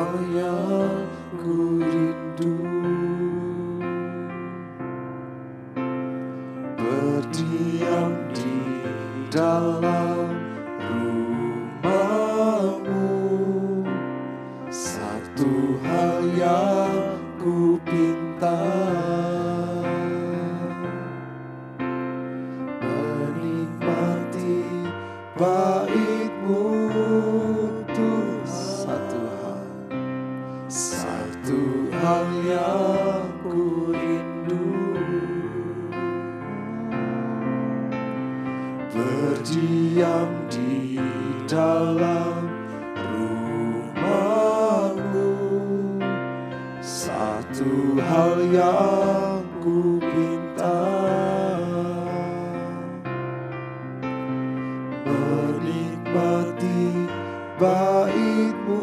hal yang ku rindu, berdiam di dalam rumah-Mu. Satu hal yang ku pinta, menikmati bait-Mu Tuhan. Satu hal yang ku rindu, berdiam di dalam rumah-Mu. Satu hal yang ku pinta, menikmati bait-Mu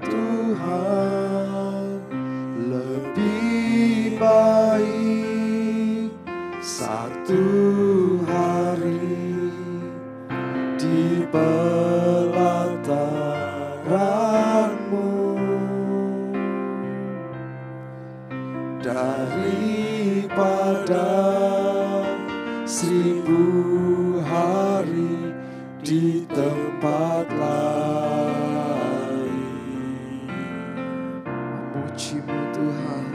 Tuhan. Lebih baik satu hari di pelataran-Mu daripada 1000 hari di tempat lain. Memuji-Mu Tuhan,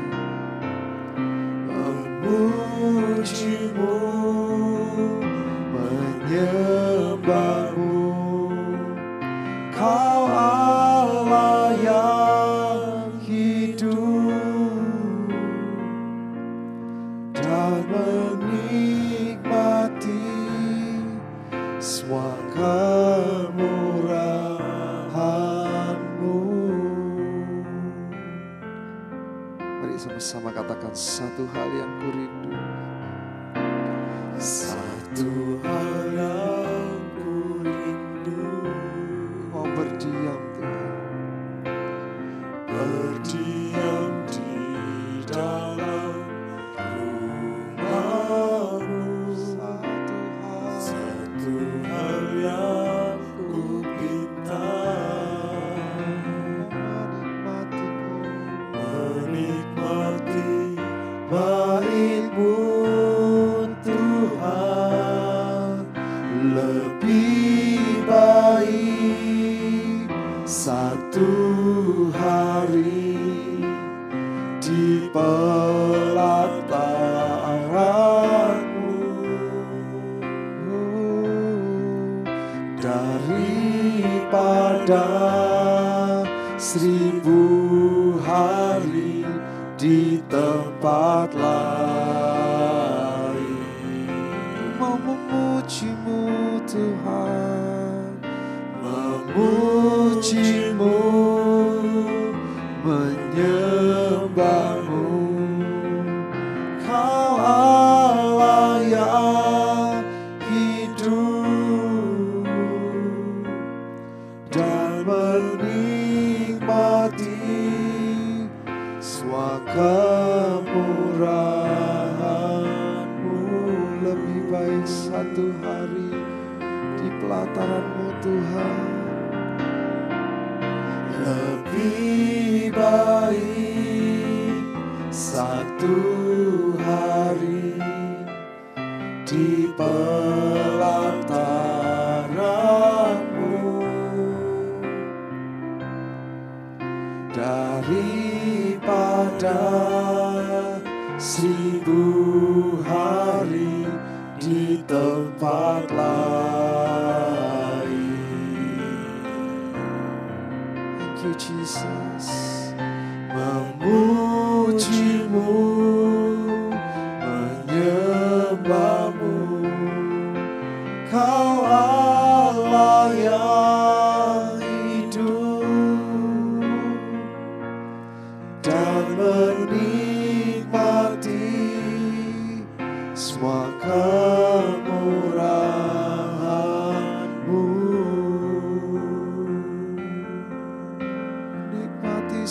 memuji-Mu, menyembah-Mu. Kau Allah yang hidup dan menikmati semua kemurahan-Mu. Mari sama-sama katakan, satu hal yang ku rindu, satu hal yang ku rindu, mau berdiam Tuhan, berdiam di dalam rumah-Mu. Satu hal yang ku pinta, menikmati bait-Mu Tuhan. Lebih baik satu hari di pelataran-Mu daripada 1000 hari di tempat lain. Mau memuji-Mu Tuhan, memuji-Mu, menyembah-Mu. Kau Allah yang hidup dan menikmati semua kemurahan-Mu. Lebih baik satu hari di pelataran-Mu Tuhan. Lebih baik satu hari di pelataran-Mu daripada 1000 hari di tempat lain. Thank you Jesus. Memuji-Mu, menyembah-Mu. Kau Allah yang hidup dan menikmati semua kemurahan-Mu. Menikmati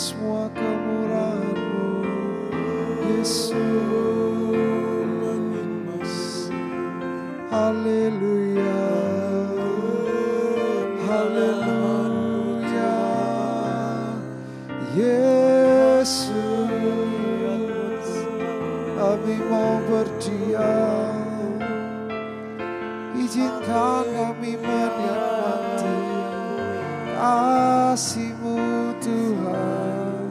mau berdiam. Izinkan kami menikmati kasih-Mu Tuhan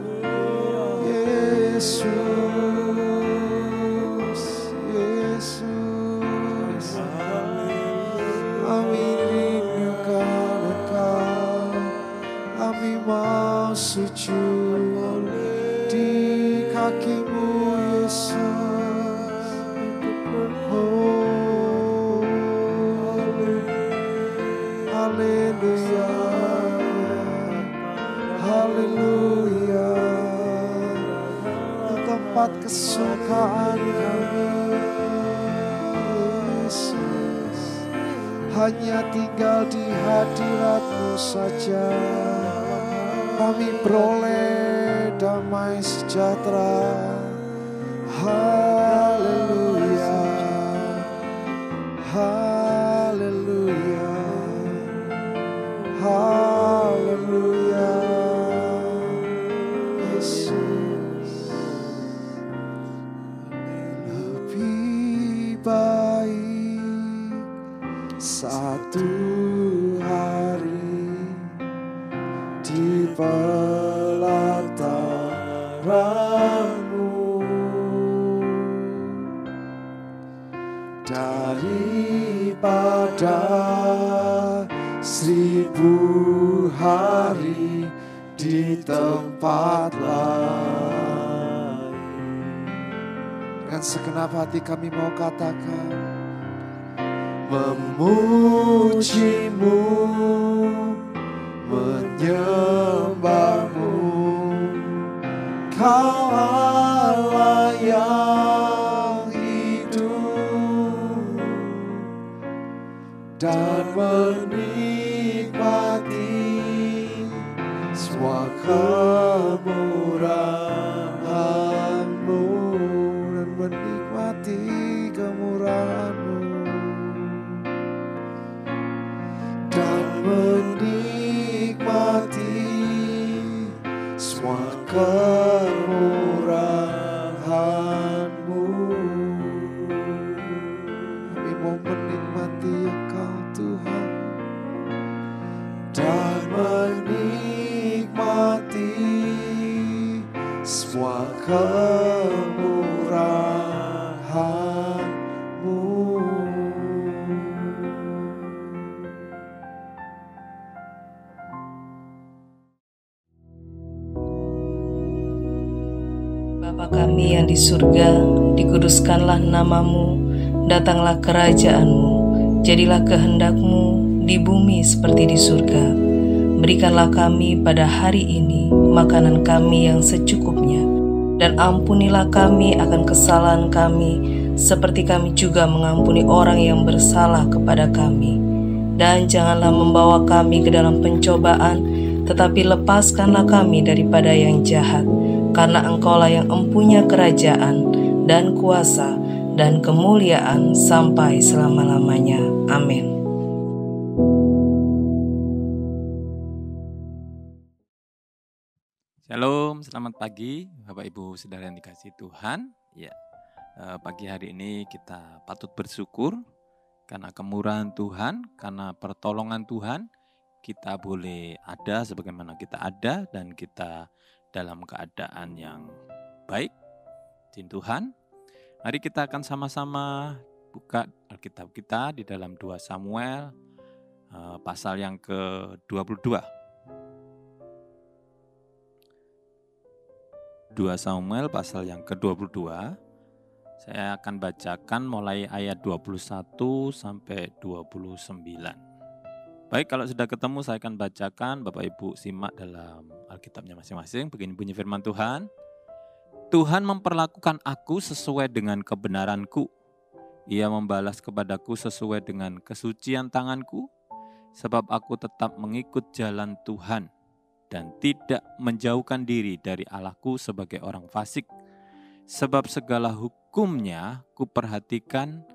Yesus, Yesus. Kami rindukan Engkau, kami mau sujud di kaki-Mu Yesus. Oh, haleluya, haleluya. Di tempat kesukaan kami Yesus, hanya tinggal di hadirat-Mu saja kami beroleh damai sejahtera. Haleluya, haleluya, haleluya. Yesus, lebih baik satu hari di pelataran-Mu daripada 1000 hari di tempat lain. Dengan segenap hati kami mau katakan, memuji-Mu, menyembah-Mu, Kau Allah yang hidup, dan menikmati semua kemurahan-Mu, dan menikmati kemurahan-Mu, dan menikmati semua kemurahan-Mu. Kami mau menikmati Engkau Tuhan, dan menikmati semua kemurahan-Mu. Bapa kami yang di surga, dikuduskanlah nama-Mu, datanglah kerajaan-Mu, jadilah kehendak-Mu di bumi seperti di surga. Berikanlah kami pada hari ini makanan kami yang secukupnya, dan ampunilah kami akan kesalahan kami, seperti kami juga mengampuni orang yang bersalah kepada kami. Dan janganlah membawa kami ke dalam pencobaan, tetapi lepaskanlah kami daripada yang jahat. Karena Engkaulah yang empunya kerajaan dan kuasa dan kemuliaan sampai selama-lamanya. Amin. Shalom, selamat pagi Bapak Ibu Saudara yang dikasihi Tuhan. Ya, pagi hari ini kita patut bersyukur karena kemurahan Tuhan, karena pertolongan Tuhan. Kita boleh ada sebagaimana kita ada, dan kita dalam keadaan yang baik. Puji Tuhan. Mari kita akan sama-sama buka Alkitab kita di dalam 2 Samuel pasal yang ke-22. 2 Samuel pasal yang ke-22. Saya akan bacakan mulai ayat 21 sampai 29. Baik, kalau sudah ketemu saya akan bacakan, Bapak Ibu simak dalam Alkitabnya masing-masing. Begini bunyi firman Tuhan. Tuhan memperlakukan aku sesuai dengan kebenaranku. Ia membalas kepadaku sesuai dengan kesucian tanganku, sebab aku tetap mengikut jalan Tuhan dan tidak menjauhkan diri dari Allahku sebagai orang fasik. Sebab segala hukumnya kuperhatikan,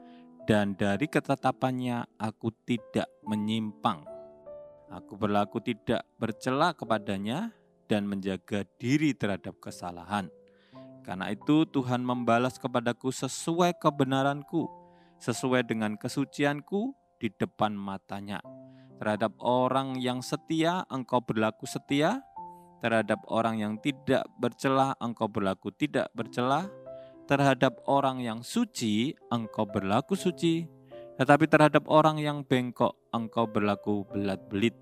dan dari ketetapannya aku tidak menyimpang. Aku berlaku tidak bercela kepadanya dan menjaga diri terhadap kesalahan. Karena itu Tuhan membalas kepadaku sesuai kebenaranku, sesuai dengan kesucianku di depan matanya. Terhadap orang yang setia, engkau berlaku setia. Terhadap orang yang tidak bercela, engkau berlaku tidak bercela. Terhadap orang yang suci, engkau berlaku suci. Tetapi terhadap orang yang bengkok, engkau berlaku belat-belit.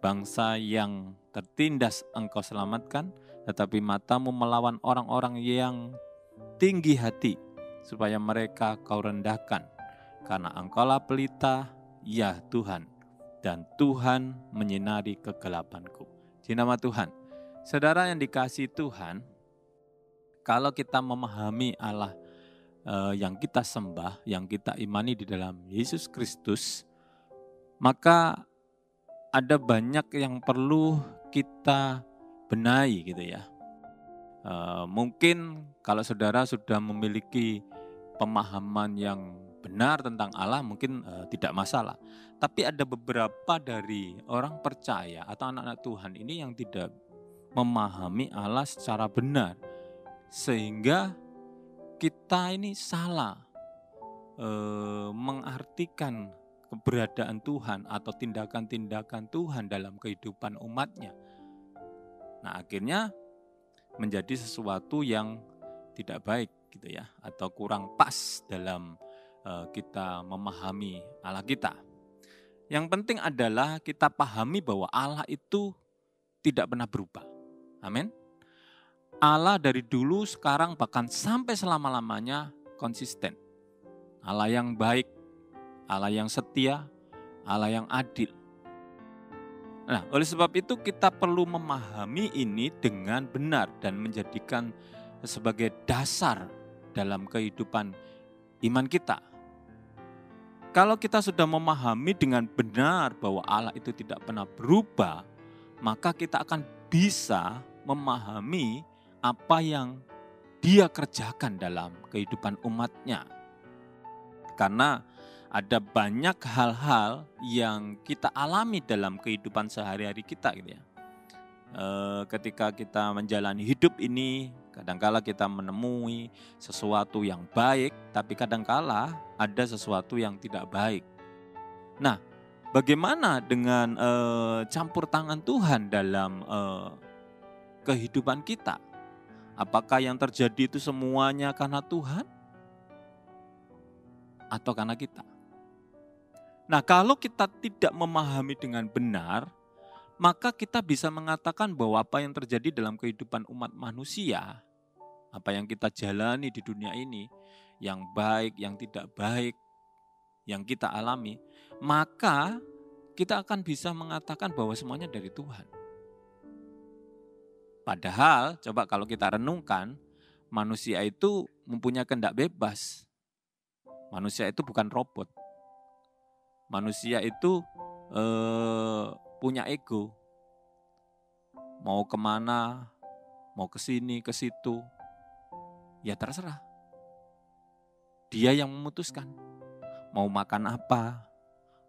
Bangsa yang tertindas engkau selamatkan, tetapi matamu melawan orang-orang yang tinggi hati, supaya mereka kau rendahkan. Karena engkaulah pelita, ya Tuhan, dan Tuhan menyinari kegelapanku. Di nama Tuhan. Saudara yang dikasihi Tuhan, kalau kita memahami Allah yang kita sembah, yang kita imani di dalam Yesus Kristus, maka ada banyak yang perlu kita benahi gitu ya. Mungkin kalau saudara sudah memiliki pemahaman yang benar tentang Allah, mungkin tidak masalah. Tapi ada beberapa dari orang percaya atau anak-anak Tuhan ini yang tidak memahami Allah secara benar, sehingga kita ini salah mengartikan keberadaan Tuhan atau tindakan-tindakan Tuhan dalam kehidupan umatnya. Nah, akhirnya menjadi sesuatu yang tidak baik gitu ya, atau kurang pas dalam kita memahami Allah kita. Yang penting adalah kita pahami bahwa Allah itu tidak pernah berubah. Amin. Allah dari dulu, sekarang, bahkan sampai selama-lamanya konsisten. Allah yang baik, Allah yang setia, Allah yang adil. Nah, oleh sebab itu kita perlu memahami ini dengan benar dan menjadikan sebagai dasar dalam kehidupan iman kita. Kalau kita sudah memahami dengan benar bahwa Allah itu tidak pernah berubah, maka kita akan bisa memahami apa yang Dia kerjakan dalam kehidupan umatnya. Karena ada banyak hal-hal yang kita alami dalam kehidupan sehari-hari kita gitu ya. Ketika kita menjalani hidup ini, kadangkala kita menemui sesuatu yang baik, tapi kadangkala ada sesuatu yang tidak baik. Nah, bagaimana dengan campur tangan Tuhan dalam kehidupan kita? Apakah yang terjadi itu semuanya karena Tuhan atau karena kita? Nah, kalau kita tidak memahami dengan benar, maka kita bisa mengatakan bahwa apa yang terjadi dalam kehidupan umat manusia, apa yang kita jalani di dunia ini, yang baik, yang tidak baik, yang kita alami, maka kita akan bisa mengatakan bahwa semuanya dari Tuhan. Padahal, coba kalau kita renungkan, manusia itu mempunyai kehendak bebas. Manusia itu bukan robot. Manusia itu punya ego. Mau kemana, mau ke sini, ke situ, ya terserah. Dia yang memutuskan. Mau makan apa,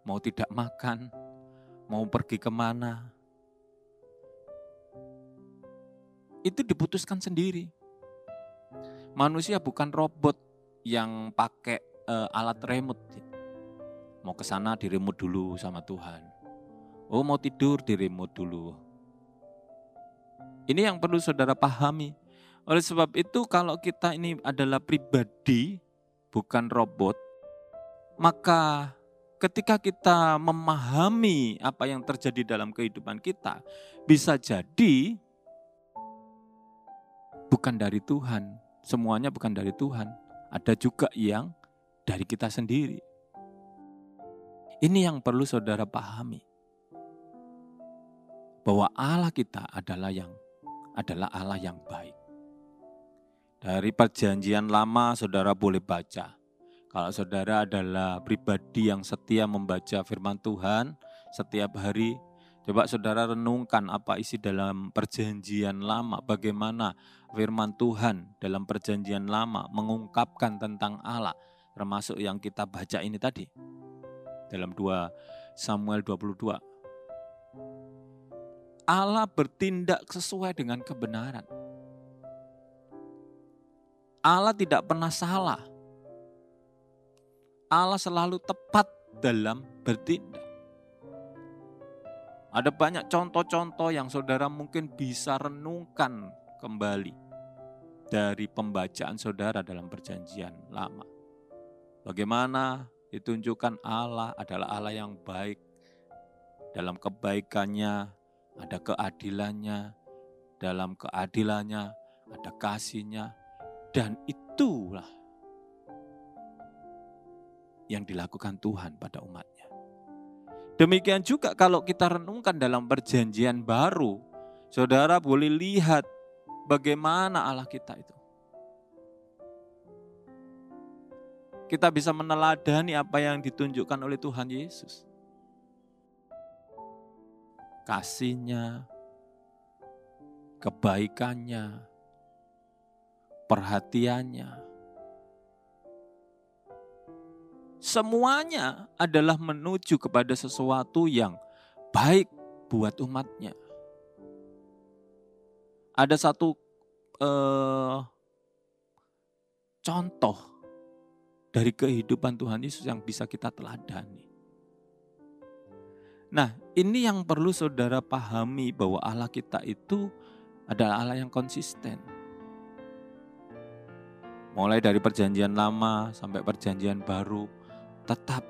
mau tidak makan, mau pergi kemana. Itu diputuskan sendiri. Manusia bukan robot yang pakai alat remote. Mau ke sana di remote dulu sama Tuhan. Oh, mau tidur di remote dulu. Ini yang perlu saudara pahami. Oleh sebab itu kalau kita ini adalah pribadi, bukan robot, maka ketika kita memahami apa yang terjadi dalam kehidupan kita, bisa jadi bukan dari Tuhan, semuanya bukan dari Tuhan. Ada juga yang dari kita sendiri. Ini yang perlu saudara pahami. Bahwa Allah kita adalah Allah yang baik. Dari perjanjian lama saudara boleh baca. Kalau saudara adalah pribadi yang setia membaca firman Tuhan setiap hari, coba saudara renungkan apa isi dalam perjanjian lama, bagaimana firman Tuhan dalam perjanjian lama mengungkapkan tentang Allah, termasuk yang kita baca ini tadi dalam 2 Samuel 22. Allah bertindak sesuai dengan kebenaran. Allah tidak pernah salah. Allah selalu tepat dalam bertindak. Ada banyak contoh-contoh yang saudara mungkin bisa renungkan kembali dari pembacaan saudara dalam Perjanjian Lama. Bagaimana ditunjukkan Allah adalah Allah yang baik. Dalam kebaikannya ada keadilannya, dalam keadilannya ada kasihnya, dan itulah yang dilakukan Tuhan pada umatnya. Demikian juga kalau kita renungkan dalam Perjanjian Baru, saudara boleh lihat bagaimana Allah kita itu. Kita bisa meneladani apa yang ditunjukkan oleh Tuhan Yesus. Kasihnya, kebaikannya, perhatiannya. Semuanya adalah menuju kepada sesuatu yang baik buat umatnya. Ada satu contoh dari kehidupan Tuhan Yesus yang bisa kita teladani. Nah, ini yang perlu saudara pahami bahwa Allah kita itu adalah Allah yang konsisten. Mulai dari Perjanjian Lama sampai Perjanjian Baru, tetap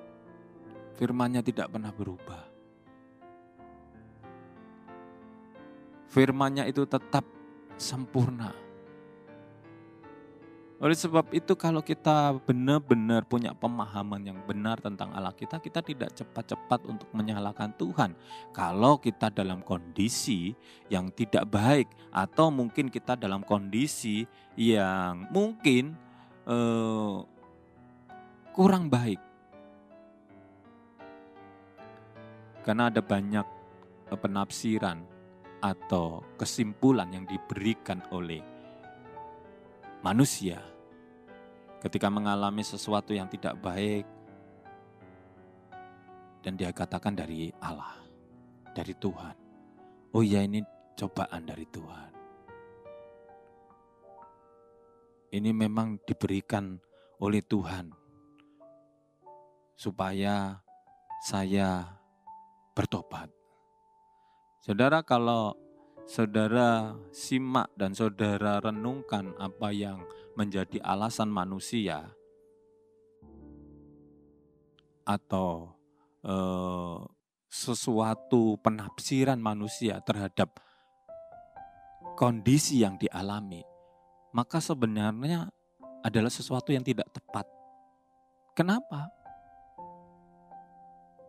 firman-Nya tidak pernah berubah. Firman-Nya itu tetap sempurna. Oleh sebab itu kalau kita benar-benar punya pemahaman yang benar tentang Allah kita, kita tidak cepat-cepat untuk menyalahkan Tuhan. Kalau kita dalam kondisi yang tidak baik atau mungkin kita dalam kondisi yang mungkin kurang baik. Karena ada banyak penafsiran atau kesimpulan yang diberikan oleh manusia ketika mengalami sesuatu yang tidak baik dan dia katakan dari Allah, dari Tuhan. Oh ya, ini cobaan dari Tuhan. Ini memang diberikan oleh Tuhan supaya saya bertobat. Saudara, kalau saudara simak dan saudara renungkan apa yang menjadi alasan manusia atau sesuatu penafsiran manusia terhadap kondisi yang dialami, maka sebenarnya adalah sesuatu yang tidak tepat. Kenapa?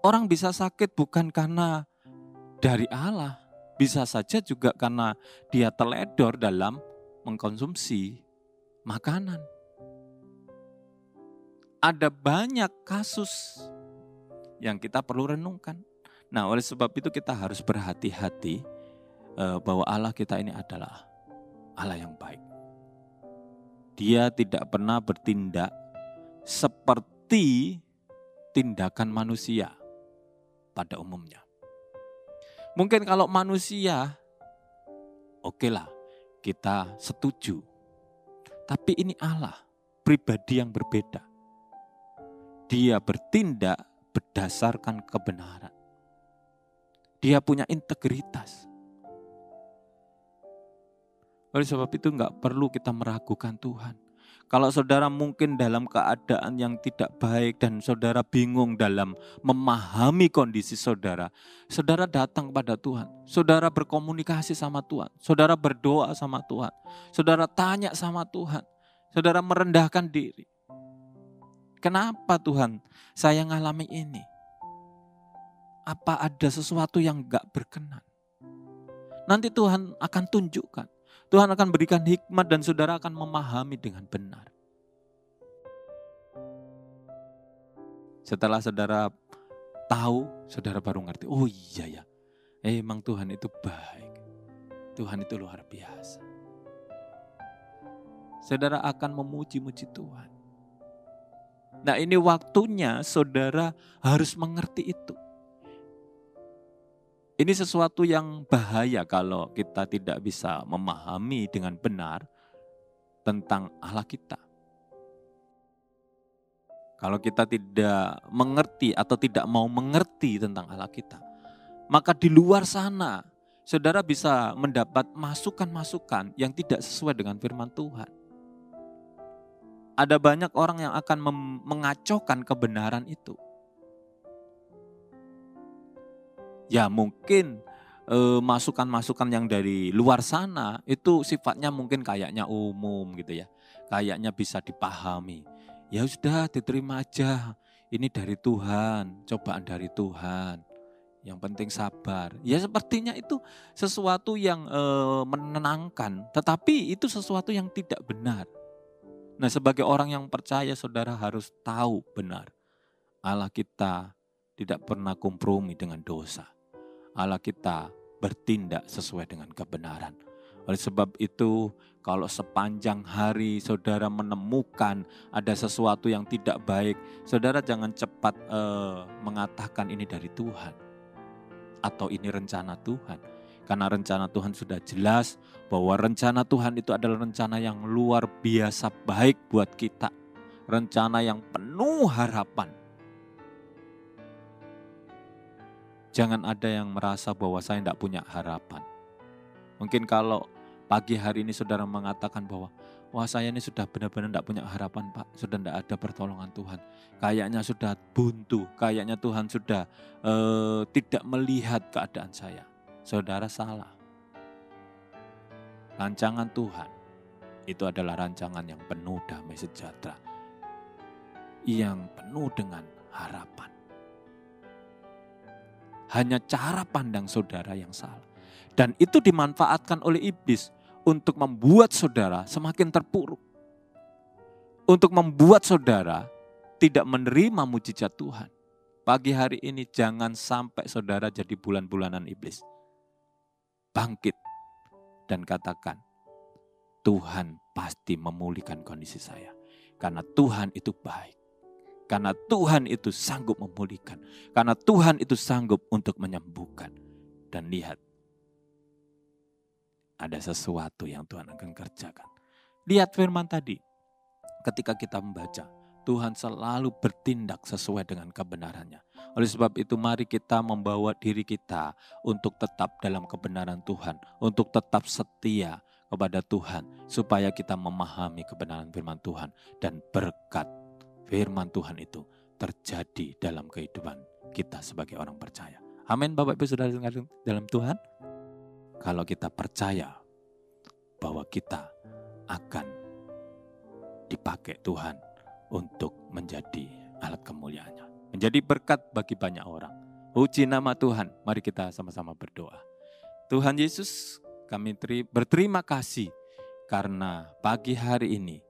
Orang bisa sakit bukan karena dari Allah, bisa saja juga karena dia teledor dalam mengkonsumsi makanan. Ada banyak kasus yang kita perlu renungkan. Nah, oleh sebab itu kita harus berhati-hati bahwa Allah kita ini adalah Allah yang baik. Dia tidak pernah bertindak seperti tindakan manusia pada umumnya. Mungkin kalau manusia, okelah, kita setuju. Tapi ini Allah, pribadi yang berbeda. Dia bertindak berdasarkan kebenaran. Dia punya integritas. Oleh sebab itu enggak perlu kita meragukan Tuhan. Kalau saudara mungkin dalam keadaan yang tidak baik dan saudara bingung dalam memahami kondisi saudara, saudara datang kepada Tuhan, saudara berkomunikasi sama Tuhan, saudara berdoa sama Tuhan, saudara tanya sama Tuhan, saudara merendahkan diri. Kenapa Tuhan saya ngalami ini? Apa ada sesuatu yang enggak berkenan? Nanti Tuhan akan tunjukkan. Tuhan akan berikan hikmat dan saudara akan memahami dengan benar. Setelah saudara tahu, saudara baru ngerti. Oh iya ya, emang Tuhan itu baik. Tuhan itu luar biasa. Saudara akan memuji-muji Tuhan. Nah, ini waktunya saudara harus mengerti itu. Ini sesuatu yang bahaya kalau kita tidak bisa memahami dengan benar tentang Allah kita. Kalau kita tidak mengerti atau tidak mau mengerti tentang Allah kita, maka di luar sana saudara bisa mendapat masukan-masukan yang tidak sesuai dengan firman Tuhan. Ada banyak orang yang akan mengacaukan kebenaran itu. Ya mungkin masukan-masukan yang dari luar sana itu sifatnya mungkin kayaknya umum gitu ya. Kayaknya bisa dipahami. Ya sudah diterima aja, ini dari Tuhan, cobaan dari Tuhan. Yang penting sabar. Ya sepertinya itu sesuatu yang menenangkan, tetapi itu sesuatu yang tidak benar. Nah sebagai orang yang percaya saudara harus tahu benar. Allah kita tidak pernah kompromi dengan dosa. Allah kita bertindak sesuai dengan kebenaran. Oleh sebab itu, kalau sepanjang hari saudara menemukan ada sesuatu yang tidak baik, saudara jangan cepat mengatakan ini dari Tuhan atau ini rencana Tuhan. Karena rencana Tuhan sudah jelas bahwa rencana Tuhan itu adalah rencana yang luar biasa baik buat kita. Rencana yang penuh harapan. Jangan ada yang merasa bahwa saya tidak punya harapan. Mungkin kalau pagi hari ini saudara mengatakan bahwa wah saya ini sudah benar-benar tidak punya harapan Pak. Sudah tidak ada pertolongan Tuhan. Kayaknya sudah buntu. Kayaknya Tuhan sudah tidak melihat keadaan saya. Saudara salah. Rancangan Tuhan itu adalah rancangan yang penuh damai sejahtera. Yang penuh dengan harapan. Hanya cara pandang saudara yang salah. Dan itu dimanfaatkan oleh iblis untuk membuat saudara semakin terpuruk. Untuk membuat saudara tidak menerima mujizat Tuhan. Pagi hari ini jangan sampai saudara jadi bulan-bulanan iblis. Bangkit dan katakan, Tuhan pasti memulihkan kondisi saya. Karena Tuhan itu baik. Karena Tuhan itu sanggup memulihkan. Karena Tuhan itu sanggup untuk menyembuhkan. Dan lihat, ada sesuatu yang Tuhan akan kerjakan. Lihat firman tadi, ketika kita membaca, Tuhan selalu bertindak sesuai dengan kebenarannya. Oleh sebab itu mari kita membawa diri kita untuk tetap dalam kebenaran Tuhan. Untuk tetap setia kepada Tuhan. Supaya kita memahami kebenaran firman Tuhan. Dan berkat firman Tuhan itu terjadi dalam kehidupan kita sebagai orang percaya. Amin Bapak Ibu Saudara dalam Tuhan. Kalau kita percaya bahwa kita akan dipakai Tuhan untuk menjadi alat kemuliaannya. Menjadi berkat bagi banyak orang. Puji nama Tuhan. Mari kita sama-sama berdoa. Tuhan Yesus, kami berterima kasih karena pagi hari ini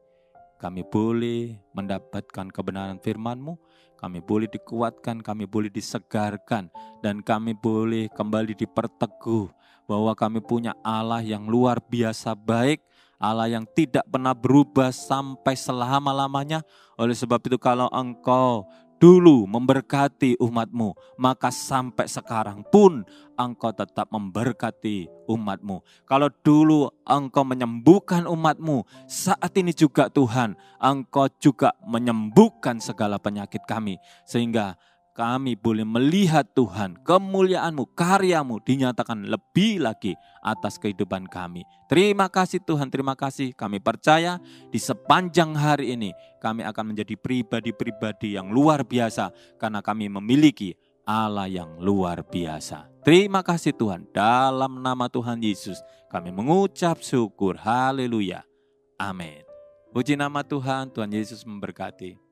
kami boleh mendapatkan kebenaran firman-Mu, kami boleh dikuatkan, kami boleh disegarkan, dan kami boleh kembali diperteguh bahwa kami punya Allah yang luar biasa baik, Allah yang tidak pernah berubah sampai selama-lamanya. Oleh sebab itu kalau Engkau dulu memberkati umat-Mu, maka sampai sekarang pun Engkau tetap memberkati umat-Mu. Kalau dulu Engkau menyembuhkan umat-Mu, saat ini juga Tuhan, Engkau juga menyembuhkan segala penyakit kami. Sehingga kami boleh melihat Tuhan, kemuliaan-Mu, karya-Mu dinyatakan lebih lagi atas kehidupan kami. Terima kasih Tuhan, terima kasih. Kami percaya di sepanjang hari ini kami akan menjadi pribadi-pribadi yang luar biasa karena kami memiliki Allah yang luar biasa. Terima kasih Tuhan, dalam nama Tuhan Yesus kami mengucap syukur. Haleluya. Amin. Puji nama Tuhan, Tuhan Yesus memberkati.